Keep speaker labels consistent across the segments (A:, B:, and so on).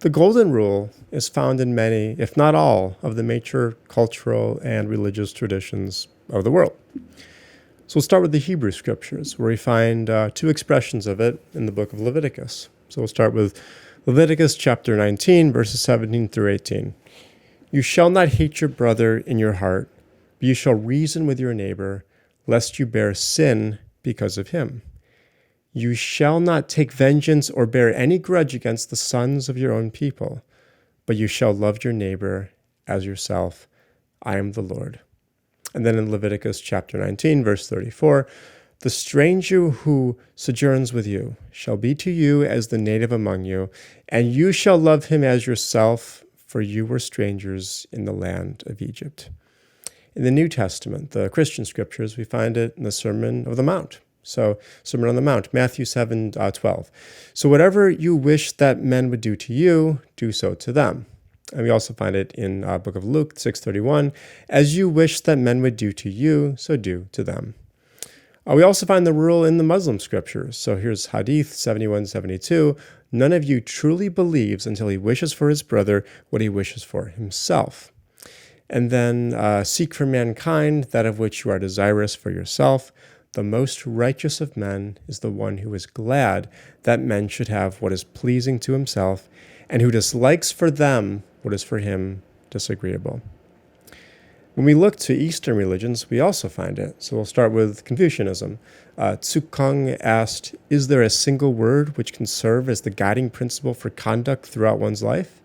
A: The Golden Rule is found in many, if not all, of the major cultural and religious traditions of the world. So we'll start with the Hebrew Scriptures, where we find two expressions of it in the book of Leviticus. So we'll start with Leviticus chapter 19, verses 17 through 18. You shall not hate your brother in your heart, but you shall reason with your neighbor, lest you bear sin because of him. You shall not take vengeance or bear any grudge against the sons of your own people, but you shall love your neighbor as yourself. I am the Lord. And then in Leviticus chapter 19, verse 34, the stranger who sojourns with you shall be to you as the native among you, and you shall love him as yourself, for you were strangers in the land of Egypt. In the New Testament, the Christian scriptures, we find it in the Sermon of the Mount. So, Sermon on the Mount, Matthew 7:12. So whatever you wish that men would do to you, do so to them. And we also find it in book of Luke 6:31. As you wish that men would do to you, so do to them. We also find the rule in the Muslim scriptures. So here's Hadith 71:72. None of you truly believes until he wishes for his brother what he wishes for himself. And then seek for mankind that of which you are desirous for yourself. The most righteous of men is the one who is glad that men should have what is pleasing to himself, and who dislikes for them what is for him disagreeable. When we look to Eastern religions, we also find it. So we'll start with Confucianism. Tsukung asked, is there a single word which can serve as the guiding principle for conduct throughout one's life?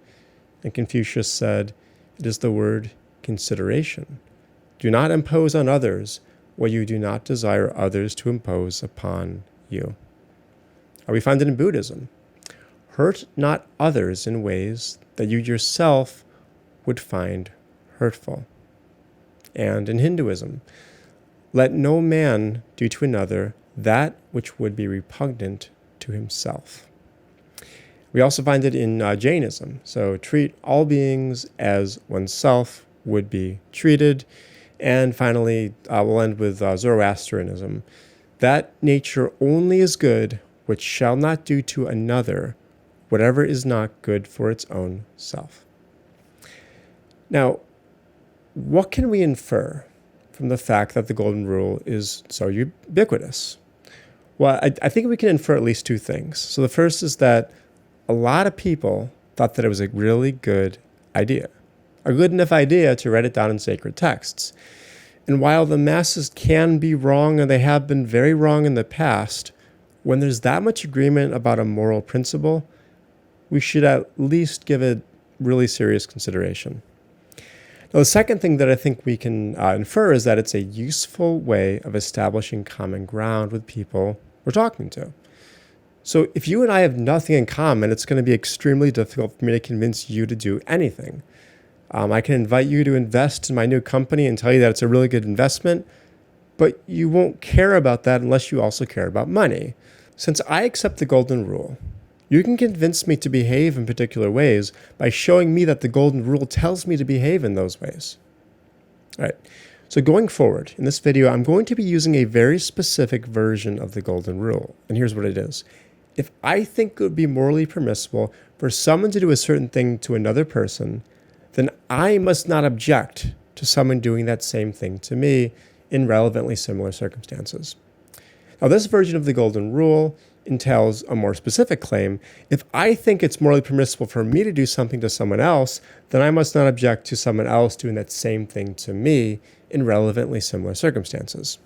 A: And Confucius said, it is the word consideration. Do not impose on others what you do not desire others to impose upon you. We find it in Buddhism. Hurt not others in ways that you yourself would find hurtful. And in Hinduism, let no man do to another that which would be repugnant to himself. We also find it in Jainism. So treat all beings as oneself would be treated. And finally, we'll end with Zoroastrianism. That nature only is good which shall not do to another whatever is not good for its own self. Now, what can we infer from the fact that the Golden Rule is so ubiquitous? Well, I think we can infer at least two things. So the first is that a lot of people thought that it was a really good idea. A good enough idea to write it down in sacred texts. And while the masses can be wrong, and they have been very wrong in the past, when there's that much agreement about a moral principle, we should at least give it really serious consideration. Now, the second thing that I think we can infer is that it's a useful way of establishing common ground with people we're talking to. So if you and I have nothing in common, it's going to be extremely difficult for me to convince you to do anything. I can invite you to invest in my new company and tell you that it's a really good investment, but you won't care about that unless you also care about money. Since I accept the Golden Rule, you can convince me to behave in particular ways by showing me that the Golden Rule tells me to behave in those ways. All right, so going forward, in this video, I'm going to be using a very specific version of the Golden Rule, and here's what it is. If I think it would be morally permissible for someone to do a certain thing to another person, then I must not object to someone doing that same thing to me in relevantly similar circumstances. Now, this version of the Golden Rule entails a more specific claim. If I think it's morally permissible for me to do something to someone else, then I must not object to someone else doing that same thing to me in relevantly similar circumstances.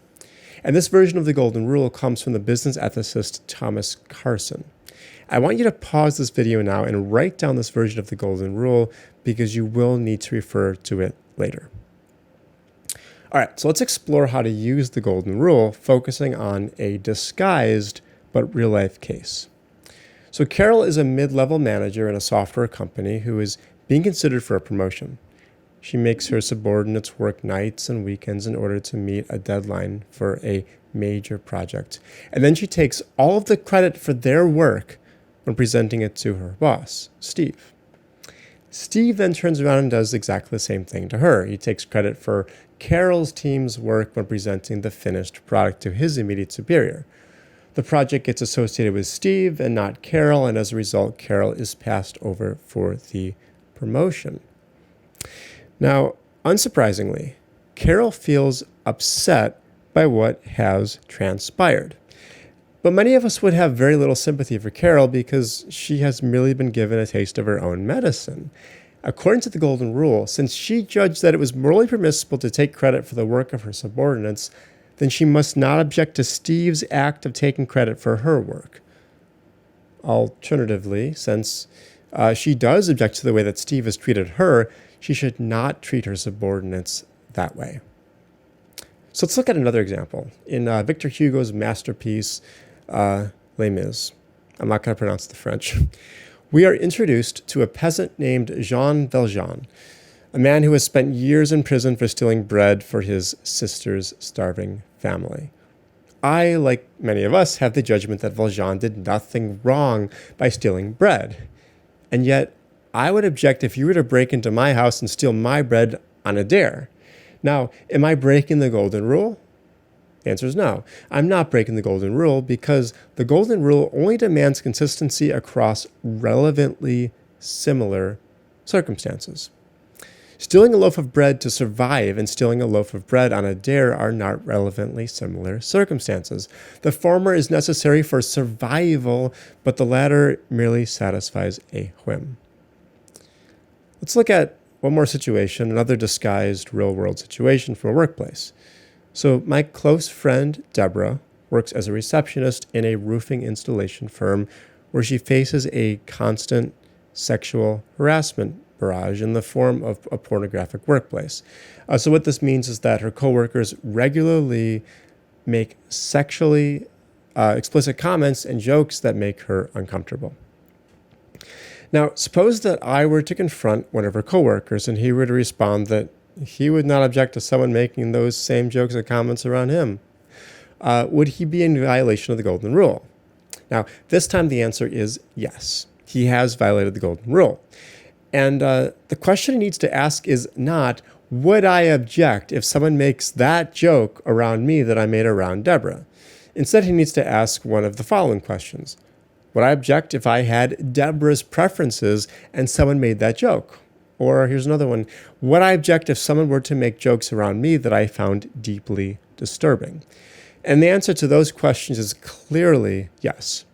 A: And this version of the Golden Rule comes from the business ethicist Thomas Carson. I want you to pause this video now and write down this version of the Golden Rule because you will need to refer to it later. All right, so let's explore how to use the Golden Rule, focusing on a disguised but real-life case. So Carol is a mid-level manager in a software company who is being considered for a promotion. She makes her subordinates work nights and weekends in order to meet a deadline for a major project. And then she takes all of the credit for their work when presenting it to her boss, Steve. Steve then turns around and does exactly the same thing to her. He takes credit for Carol's team's work when presenting the finished product to his immediate superior. the project gets associated with Steve and not Carol, and as a result, Carol is passed over for the promotion. Now, unsurprisingly, Carol feels upset by what has transpired. But many of us would have very little sympathy for Carol because she has merely been given a taste of her own medicine. According to the Golden Rule, since she judged that it was morally permissible to take credit for the work of her subordinates, then she must not object to Steve's act of taking credit for her work. Alternatively, since she does object to the way that Steve has treated her, she should not treat her subordinates that way. So let's look at another example. In Victor Hugo's masterpiece, Les Mis, I'm not going to pronounce the French, we are introduced to a peasant named Jean Valjean, a man who has spent years in prison for stealing bread for his sister's starving family. I, like many of us, have the judgment that Valjean did nothing wrong by stealing bread. And yet, I would object if you were to break into my house and steal my bread on a dare. Now, am I breaking the Golden Rule? The answer is no. I'm not breaking the Golden Rule because the Golden Rule only demands consistency across relevantly similar circumstances. Stealing a loaf of bread to survive and stealing a loaf of bread on a dare are not relevantly similar circumstances. The former is necessary for survival, but the latter merely satisfies a whim. Let's look at one more situation, another disguised real-world situation from a workplace. So my close friend, Deborah, works as a receptionist in a roofing installation firm where she faces a constant sexual harassment barrage in the form of a pornographic workplace. So what this means is that her coworkers regularly make sexually explicit comments and jokes that make her uncomfortable. Now, suppose that I were to confront one of her coworkers and he were to respond that he would not object to someone making those same jokes and comments around him. Would he be in violation of the Golden Rule? Now, this time the answer is yes. He has violated the Golden Rule. And the question he needs to ask is not, would I object if someone makes that joke around me that I made around Deborah? Instead, he needs to ask one of the following questions. Would I object if I had Deborah's preferences and someone made that joke? Or here's another one. Would I object if someone were to make jokes around me that I found deeply disturbing? And the answer to those questions is clearly yes.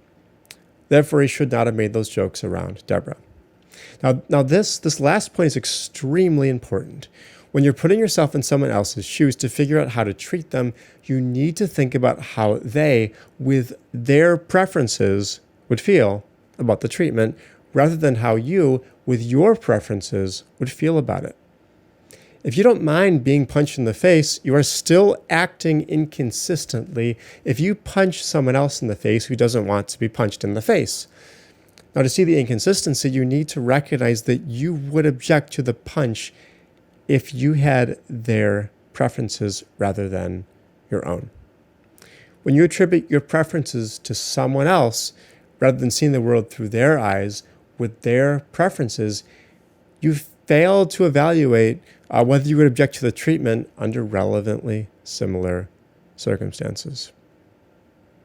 A: Therefore, he should not have made those jokes around Deborah. Now this last point is extremely important. When you're putting yourself in someone else's shoes to figure out how to treat them, you need to think about how they, with their preferences, would feel about the treatment, rather than how you, with your preferences, would feel about it. If you don't mind being punched in the face, you are still acting inconsistently if you punch someone else in the face who doesn't want to be punched in the face. Now, to see the inconsistency, you need to recognize that you would object to the punch if you had their preferences rather than your own. When you attribute your preferences to someone else, rather than seeing the world through their eyes with their preferences, you fail to evaluate whether you would object to the treatment under relevantly similar circumstances.